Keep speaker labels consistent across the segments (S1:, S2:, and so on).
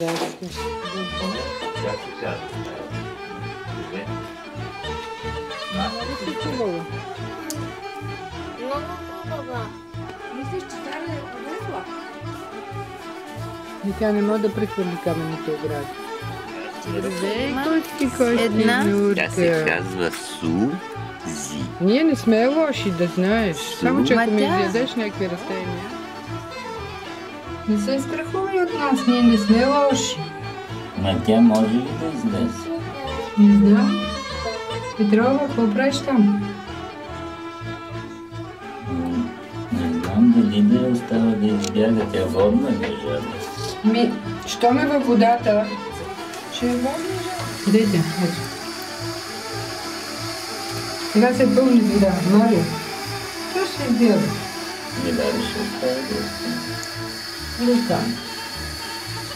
S1: Как се казва? Много си хубава.
S2: Много хубава.
S3: Мислиш, че трябва да я подесла?
S1: И тя не може да прехвърли камъните огради.
S2: Една.
S4: Тя се казва Сузи.
S1: Ние не сме лоши, да знаеш. Само че ако ми
S2: Ма тя-
S1: изядеш някакви растения.
S3: Не се страхувай от нас, ние не сме лоши.
S4: Ма тя може ли да излезе?
S3: Не знам. Петрова, какво правиш там?
S4: Не знам дали да я остава да избяга. Тя водна ли е жаба?
S3: Що ме във водата? Ще е водна жаба. Дайте, ето. Сега се пълни с вода. Мария, що ще избяга?
S4: Не дали ще остава да остане.
S3: Да стане.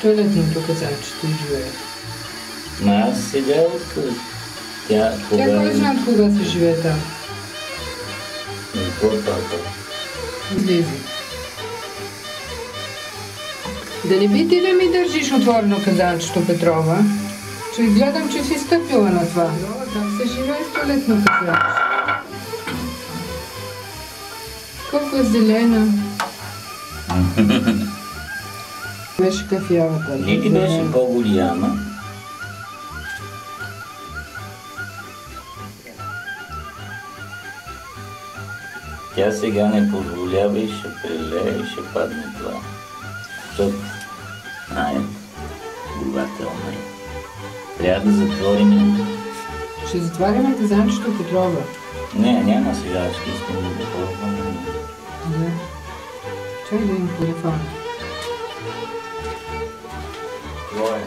S3: Той да ти им тук каза, че ти живее.
S4: Ма аз сега откъде? Тя кога...
S3: Тя кой знае от кога се живее там?
S4: И какво папа?
S3: Излезе. Да не би ти да ми държиш отворено казанчето, Петрова? Че гледам, че си стъпила на това. Как се живее с туалетно казанче? Колко е зелена. Беше кафявата.
S4: Не ти беше по-голяма? Тя сега не позволява и ще прелее и ще падне това. Защото, плувателна е. Трябва да затворим.
S3: Ще затваряме казанчето, Петрова.
S4: Не, няма сега, ще искам да го ползвам.
S3: Да. Чай да им телефон.
S4: Какво е?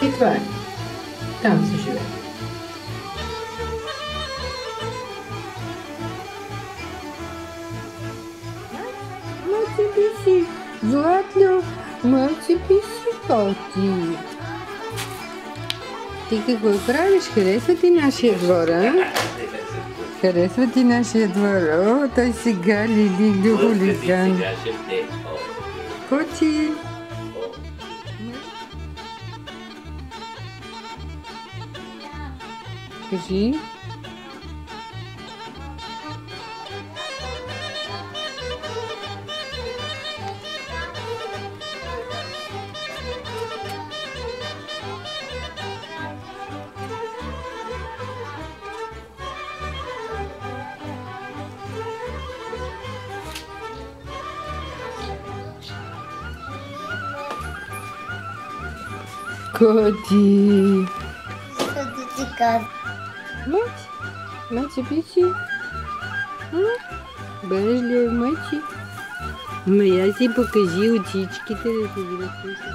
S3: И това е. Там се живее.
S1: Мълци писи, Златлю, мълци писи, коти. Ти какво правиш? Харесва ти нашия двор, а? Харесва ти нашия двор? О, той сега Лили хулиган. Коти. Кажи. Коти.
S2: Като ти казвам.
S1: Мъчи. Мъчи писи. Береш ли я, мъчи? Ма я си покажи очичките да си ги разпуша.